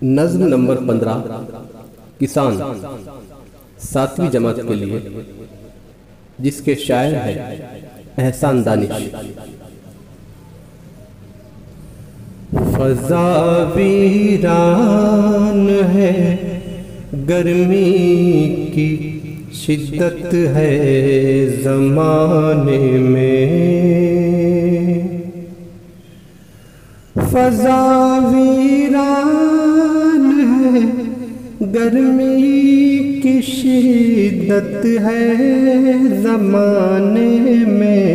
नज़्म नंबर 15 किसान 7वीं जमात के लिए, जिसके शायर हैं एहसान दानिश। फ़ज़ा वीरान है, गर्मी की शिद्दत है ज़माने में। फ़ज़ा वीरान है, गर्मी की शिद्दत है ज़माने में,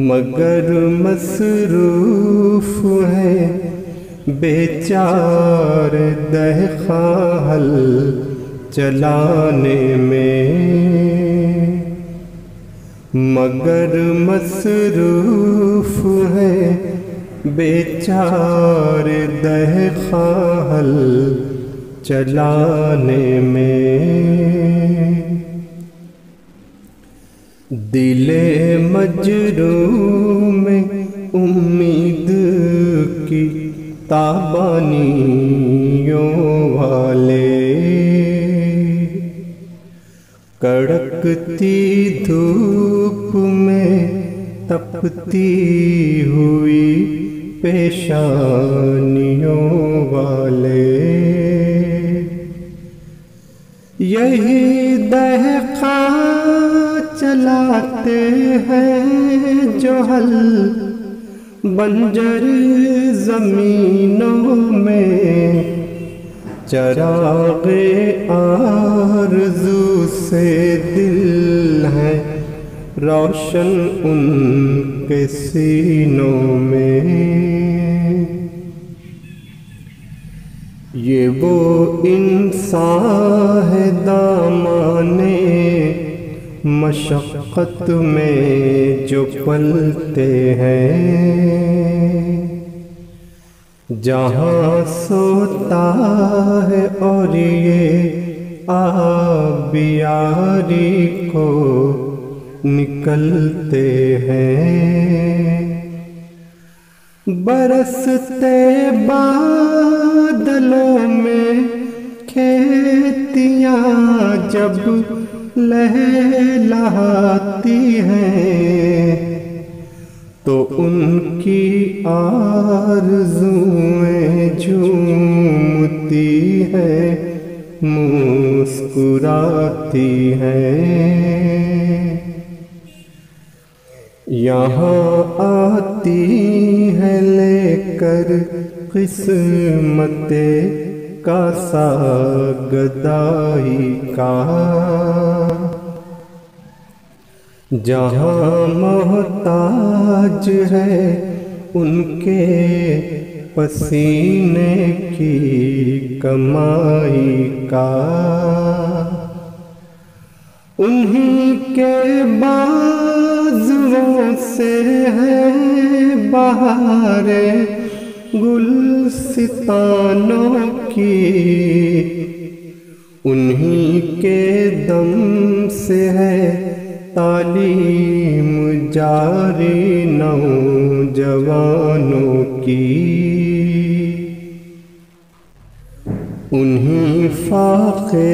मगर मसरूफ़ है बेचारे दहक़ां हल चलाने में। मगर मसरूफ़ है बेचारे दहक़ां हल चलाने में। दिले मजरूम में उम्मीद की ताबानियों वाले, कड़कती धूप में तपती हुई पेशानियों वाले, यही दहक़ां चलाते हैं जो हल बंजर ज़मीनों में। चराग़े आरज़ू से दिल है रोशन उनके सीनों में। ये वो इंसान है दामाने मशक्क़त में जो पलते हैं, जहाँ सोता है और ये आबियारी को निकलते हैं। बरसते बादलों में खेतियाँ जब लहलहाती हैं, तो उनकी आरज़ुएं झूमती हैं, मुस्कुराती हैं। यहाँ आती है लेकर किस्मते का सागदाई का, जहाँ मोहताज है उनके पसीने की कमाई का। उन्हीं के बाजुओं से है बहारे गुलसितानों की, उन्हीं के दम से है तालीम जारी नौजवानों की। उन्हीं फाक़े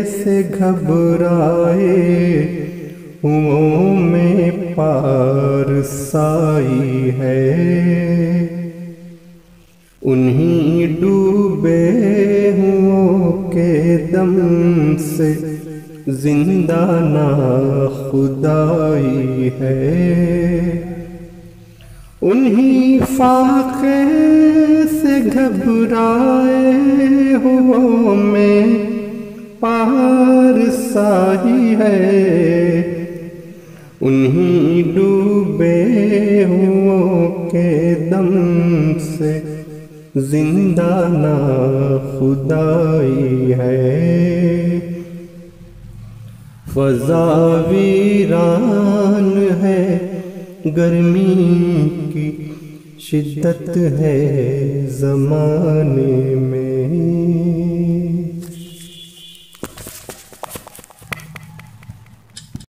से घबराए हुओं में पारसाई है, उन्हीं डूबे हुओं के दम से जिंदा ना खुदाई है। उन्हीं फाक़े से घबराए हुओं में पारसाई है, उन्हीं डूबे हुओं के दम से जिंदा ना खुदाई है। फ़ज़ा वीरान है, गर्मी की शिद्दत है ज़माने में।